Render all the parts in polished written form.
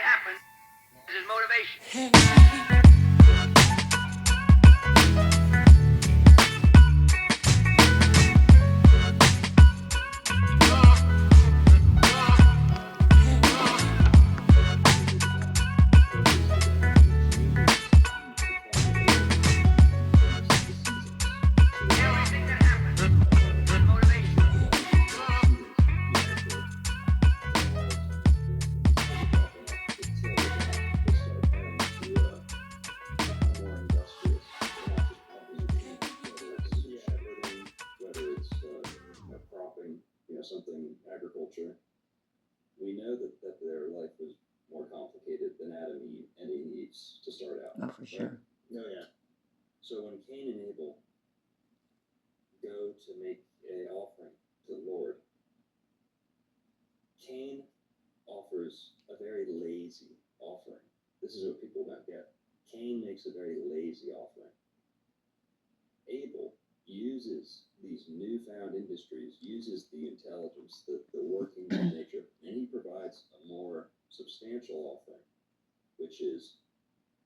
that happened is his motivation. Everything that happened is his motivation. Something agriculture, we know that their life was more complicated than Adam and Eve's to start out. Oh, for sure. Oh, yeah. So when Cain and Abel go to make an offering to the Lord, Cain offers a very lazy offering. This is what people don't get. Cain makes a very lazy offering. Abel uses these newfound industries, uses the intelligence, the working of nature, and he provides a more substantial offering, which is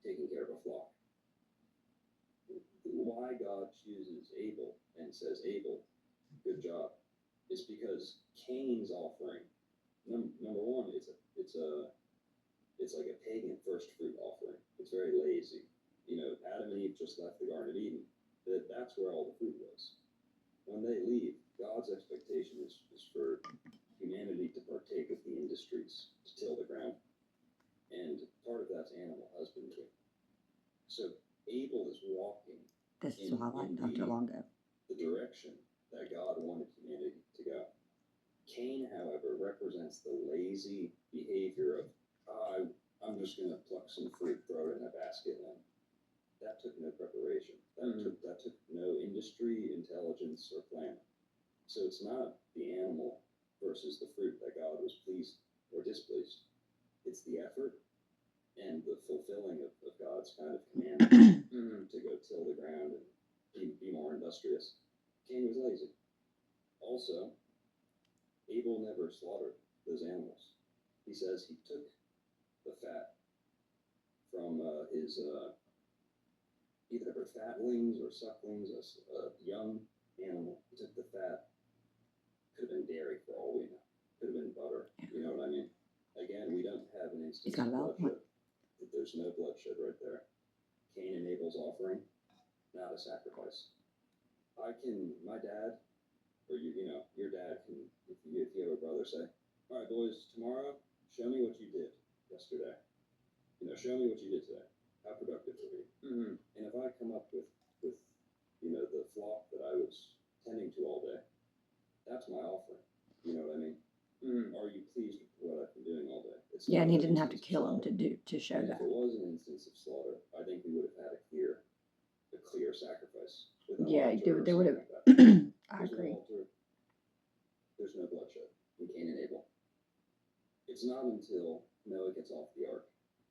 taking care of a flock. Why God chooses Abel and says, Abel, good job, is because Cain's offering, number one, it's like a pagan first fruit offering. It's very lazy. Adam and Eve just left the Garden of Eden. That's where all the food was. When they leave, God's expectation is for humanity to partake of the industries, to till the ground. And part of that's animal husbandry. So Abel is walking This is why I like Dr. Longo. the direction that God wanted humanity to go. Cain, however, represents the lazy behavior of, I'm just going to pluck some fruit, throw it in a basket, and that took no preparation. That took no industry, intelligence, or planning. So it's not the animal versus the fruit that God was pleased or displeased. It's the effort and the fulfilling of God's kind of command to go till the ground and be more industrious. Cain was lazy. Also, Abel never slaughtered those animals. He says he took the fat from his either fatlings or sucklings, a young animal. He took the fat. Could have been dairy for all we know. Could have been butter. You know what I mean? Again, we don't have an instance of bloodshed. There's no bloodshed right there. Cain and Abel's offering, not a sacrifice. My dad, or your dad can, if you have a brother, say, all right, boys, tomorrow, show me what you did yesterday. Show me what you did today. How productive were you? And if I come up with the flock that I was tending to all day, that's my offering. You know what I mean? Are you pleased with what I've been doing all day? And he didn't have to kill him to show that. If it was an instance of slaughter, I think we would have had a clear sacrifice. Yeah, there would have. I agree. There's no bloodshed in Cain and Abel. It's not until Noah gets off the ark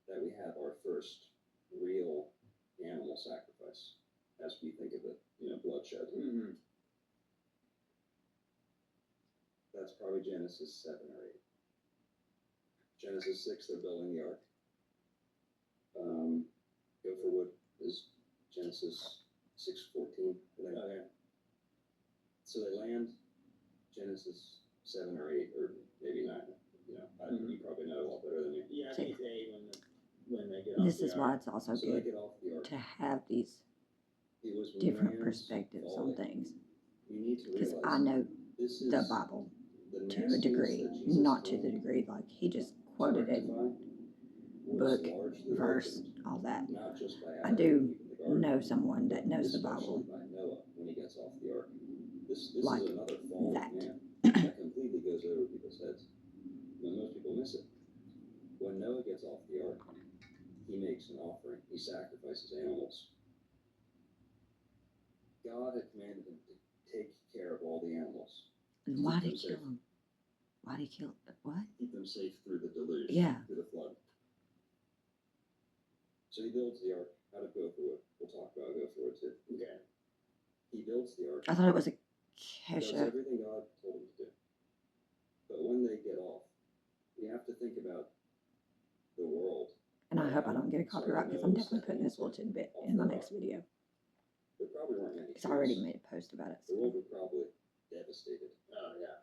that we have our first real animal sacrifice, as we think of it, bloodshed. That's probably Genesis 7 or 8. Genesis 6, they're building the ark. Gopher wood is Genesis 6:14. So they land Genesis 7 or 8, or maybe 9. You probably know a lot better than me. Yeah, I think it's 8 when they get off This the is ark. why it's also So they good get off the ark. to have these It was different man's perspectives on falling. things. We need to Because realize I know this is the Bible the to a nastiness degree, that Jesus not to the came degree like he just to quoted it, rectify was book, largely verse, opened, all that. not just by I Adam do and Eve in the garden, know someone that knows the especially Bible by Noah when he gets off the ark. This like is another fallen that. man that completely goes over people's heads. Most people miss it. When Noah gets off the ark, he makes an offering. He sacrifices animals. God had commanded him to take care of all the animals. And why did he kill him? Why did he kill what? Keep them safe through the deluge, through the flood. So he builds the ark out of gopher wood. We'll talk about gopher wood too. Okay. He builds the ark. I thought it was a Does kesha. everything God told him to do. But when they get off, we have to think about the world. And I hope I don't get a copyright because I'm definitely putting this little tidbit in my next video. There probably weren't many Because I already trees. made a post about it. The world would probably devastated. Oh yeah.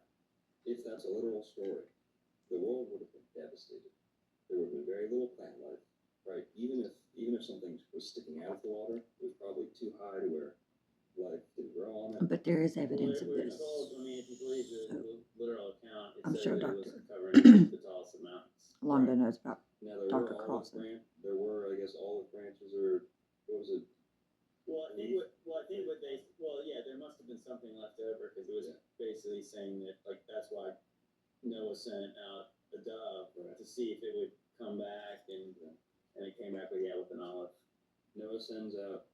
If that's a literal story, the world would have been devastated. There would have been very little plant life, right? Even if something was sticking out of the water, it was probably too high to where life didn't grow on it. But there is evidence of We're this. told, I mean, if you believe the literal account, it I'm says sure that it was Dr. covering the tallest of mountains. Londo knows about. Now there Dr. were Crossan. there were, I guess, olive branches, or what was it? Well, I think there must have been something left over because it was basically saying that like that's why Noah sent out a dove to see if it would come back, and it came back with an olive. Noah sends out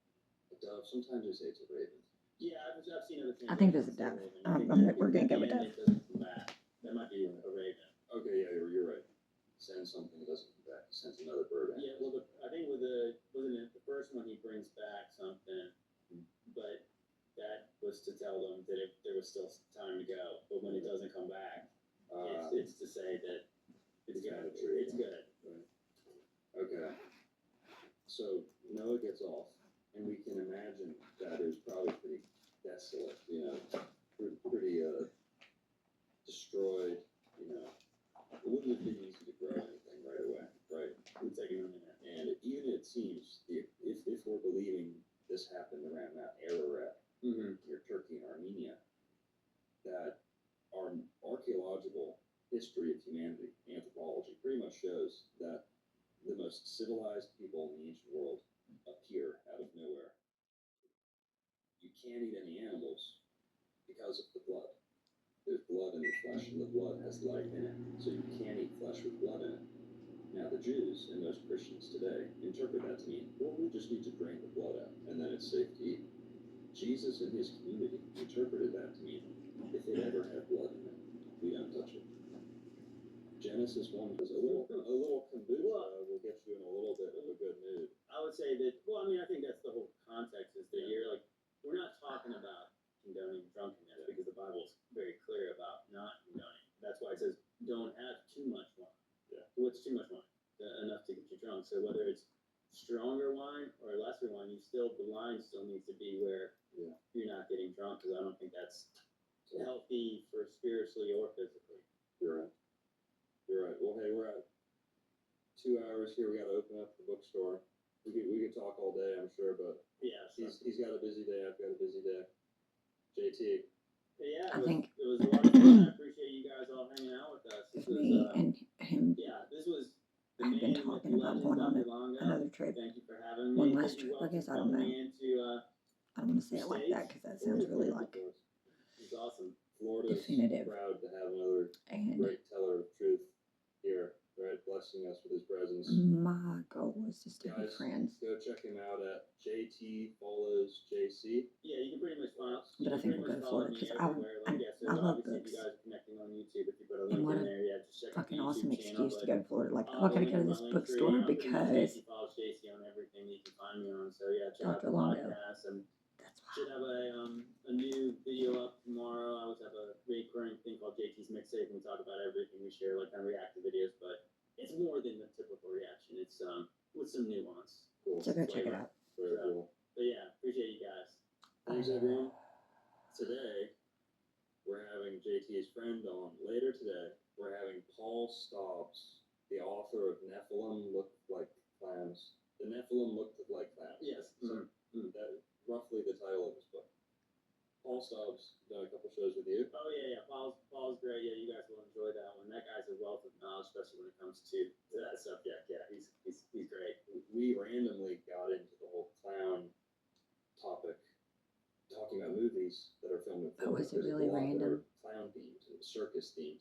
a dove. Sometimes they say it's a raven. Yeah, I've seen other things. I think there's a dove. We're gonna go with dove. It doesn't come back. That might be a raven. Okay, yeah, you're right. Sends something that doesn't come back. He sends another bird out. Yeah, well, I think wasn't it the first one he brings back something, but that was to tell them that there was still time to go. But when it doesn't come back, it's to say that it's good. It's good. Right. Okay. So Noah gets off, and we can imagine that it was probably pretty desolate, pretty destroyed, It wouldn't have been easy to grow anything right away, right? It would take a minute. And even it seems, if we're believing this happened around Mount Ararat, near Turkey and Armenia, that our archaeological history of humanity, anthropology, pretty much shows that the most civilized people in the ancient world appear out of nowhere. You can't eat any animals because of the blood. There's blood in the flesh, and the blood has life in it, so you can't eat flesh with blood in it. Now, the Jews and most Christians today interpret that to mean, well, we just need to drain the blood out, and then it's safe to eat. Jesus and his community interpreted that to mean, if it ever had blood in it, we don't touch it. Genesis 1 is a little kombucha will get you in a little bit of a good mood. I would say that. Well, I mean, I think that's the whole context. Is that we're not talking about condoning drunkenness because the Bible's very clear about not condoning. That's why it says don't have too much wine. Yeah. What's too much wine? Enough to get you drunk. So whether it's stronger wine or lesser wine, the line still needs to be where you're not getting drunk, because I don't think that's healthy for spiritually or physically. You're right. Well, hey, we're at 2 hours here. We got to open up the bookstore. We could talk all day, I'm sure, but Yeah, sure. he's got a busy day. I've got a busy day. JT. Yeah, I think it was a lot of fun. I appreciate you guys all hanging out with us. This was, me and him this was the have been man talking with about legend, going on Dr. Longo. another trip. Thank you for having me. One Thank last you trip. all I guess for I don't coming know. into, I don't want to say it like that because that sounds really like it's awesome. Florida's definitive. proud to have another And great teller of truth here, right? Blessing us with his presence. my goal was just to be Guys, friends. go check him out at JT follows JC. Yeah, you can pretty much follow. But I think we'll go to Florida because I love Obviously, if books. you guys are connecting on YouTube, if you put a And link what in a there, just check out fucking the awesome YouTube channel, excuse to go to Florida. Like, I'll I gotta go to link this my link bookstore tree. Pretty much because JC follows JC on everything that you can find me on. So yeah, check out Dr. the Longo. podcast. And That's should have a new video up tomorrow. I always have a recurring thing called JT's Mixtape, and we talk about everything. We share kind of reactive videos, but it's more than the typical reaction. It's with some nuance. Cool. So go check it out. Very cool. But yeah, appreciate you guys. Thanks, everyone. Today, we're having JT's friend on. Later today, we're having Paul Stobbs, the author of Nephilim Looked Like Clowns. The Nephilim Looked Like Clowns. Yes. So that is roughly the title of his book. Paul Stobbs done a couple shows with you. Oh yeah. Paul's great. Yeah, you guys will enjoy that one. That guy's a wealth of knowledge, especially when it comes to that subject. Yeah, he's great. We randomly got into the whole clown topic, talking about movies that are filmed in Oh, Florida. was it really There's a lot that random? are clown themed and circus themed.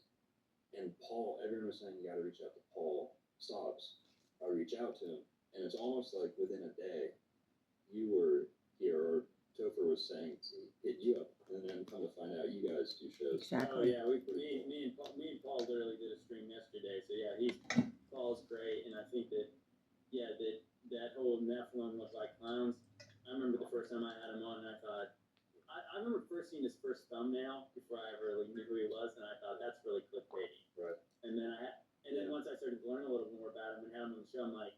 And Paul, everyone was saying you got to reach out to Paul Stobbs. I reach out to him, and it's almost like within a day, you were here, or Topher was saying to hit you up, and then come to find out you guys do shows. Oh Exactly. yeah, me and Paul literally did a stream yesterday. So yeah, Paul's great, and I think that that whole Nephilim Look Like Clowns. I remember the first time I had him on, and I thought, I remember first seeing his first thumbnail before I ever really knew who he was, and I thought that's really clickbaity. Right. And then And then once I started to learn a little more about him and had him on the show, I'm like,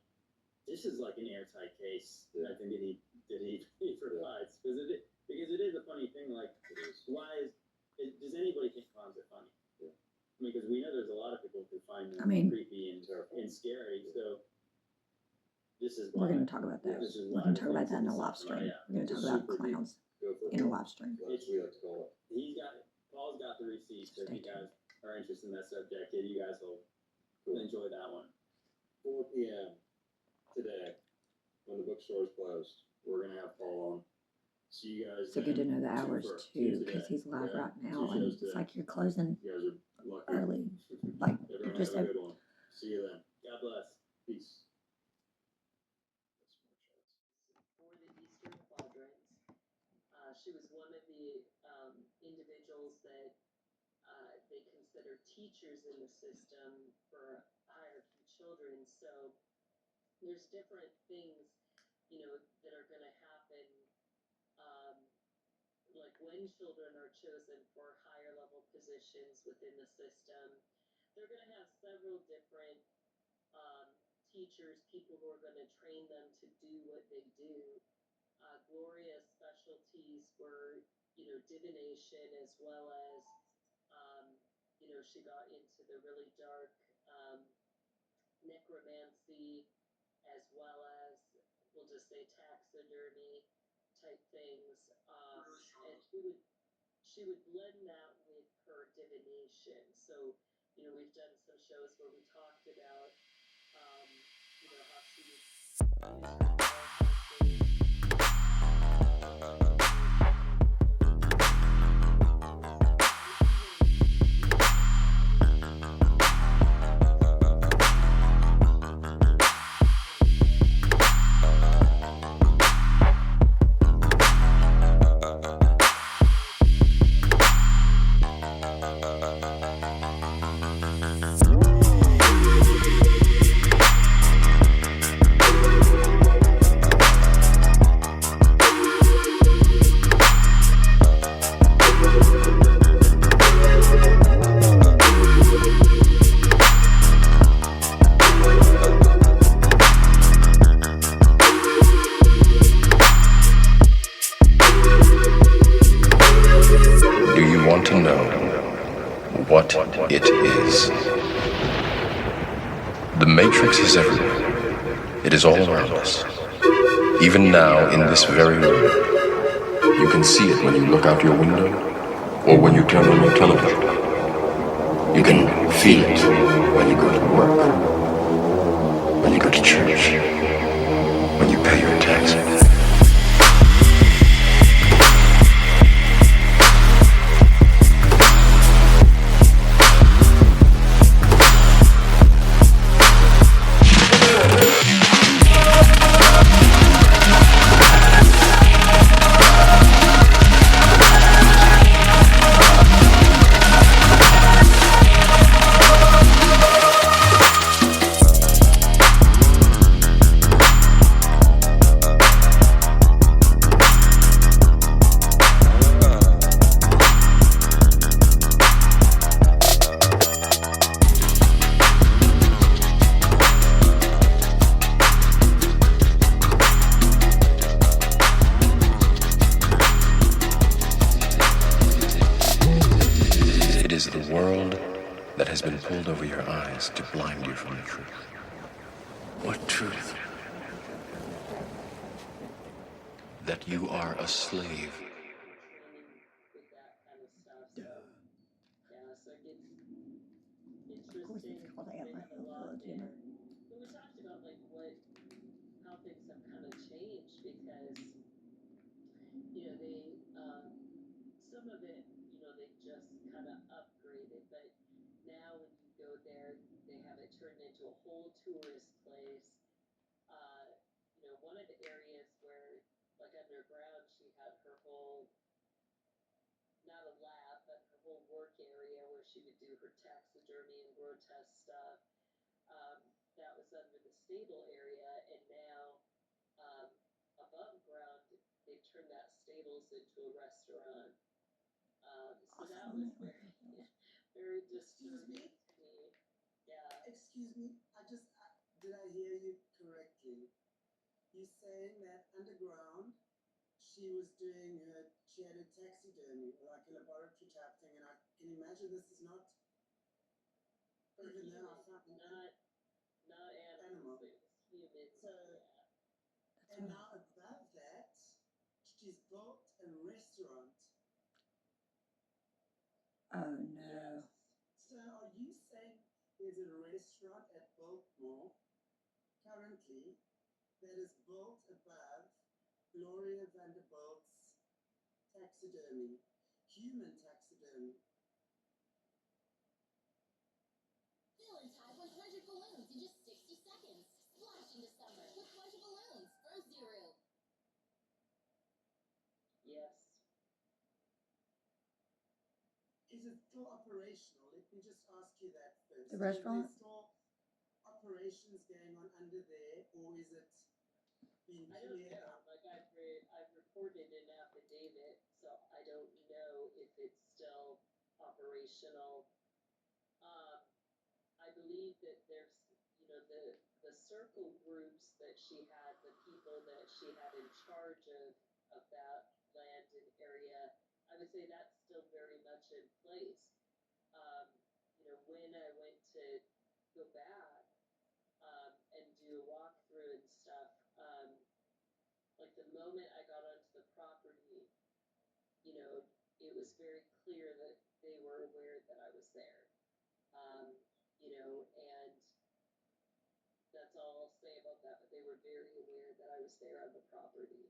this is like an airtight case. Yeah. I think that he provides because it is a funny thing. Like, why does anybody think clowns are funny? Yeah. I mean, because we know there's a lot of people who find them I mean- creepy and scary. So this is We're why. going to talk about Yeah, those. this is We're why going to talk the about that in a things live that stream. yeah. We're going to talk Just about super deep. clowns Go for it. in a live stream. As we like to call it. Paul's got the receipts. So if Stay you guys are interested in that subject, you guys will Cool. enjoy that one. 4 p.m. today, when the bookstore is closed, we're gonna have Paul on. See you guys. So good to know the hours too, Two because today. he's live Yeah. right now, Two and shows it's today. like you're closing You guys are lucky. early. Like Everyone just have a good one. See you then. God bless. Peace. For the Eastern Quadrant. She was one of the individuals that they consider teachers in the system for hierarchy children. So there's different things, that are going to happen, like when children are chosen for higher level positions within the system. They're going to have several different teachers, people who are going to train them to do what they do. Gloria's specialties were, divination, as well as, she got into the really dark necromancy, as well as, we'll just say, taxidermy type things. And she would blend that with her divination. So, we've done some shows where we talked about, how she would use Do you want to know what it is? The Matrix is everywhere. It is all around us. Even now, in this very room. You can see it when you look out your window or when you turn on your television. You can feel it when you go to work, when you go to church, when you pay your taxes. It is the world that has been pulled over your eyes to blind you from the truth. What truth? That you are a slave. with that kind of stuff. So, so it gets Of course, interesting. it's called AMI. They have a lot Jimmer. there. But we talked about how things have kind of changed because, they, some of it, they just kind of upgraded. But now when you go there, they have it turned into a whole tourist place. One of the areas where, like underground, she had her whole, not a lab, but her whole work area where she would do her taxidermy and grotesque stuff. That was under the stable area, and now above ground, they've turned that stables into a restaurant. So that was very, very disturbing to me. Yeah. excuse me, did I hear you correctly? You saying that underground she had a taxidermy, like a laboratory type thing, and I can imagine this is not, For even though I humans, found not Animal. animals, it was humans. So, That's and what now above that, she's built a restaurant. Oh no. So are you saying there's a restaurant at Biltmore currently that is built above Gloria Vanderbilt's taxidermy, human taxidermy? Fill and tie 100 balloons in just 60 seconds. Splash into summer with 100 balloons from Zuru. Yes. Is it still operational? Let me just ask you that first. The restaurant? Is there still operations going on under there, or is it being I don't cleared know. out? Like I've reported an affidavit, so I don't know if it's still operational. I believe that there's, the circle groups that she had, the people that she had in charge of that land and area, I would say that's still very much in place. When I went to go back, and do a walkthrough and stuff, like the moment I got onto the property, it was very clear that they were aware that I was there. And that's all I'll say about that, but they were very aware that I was there on the property.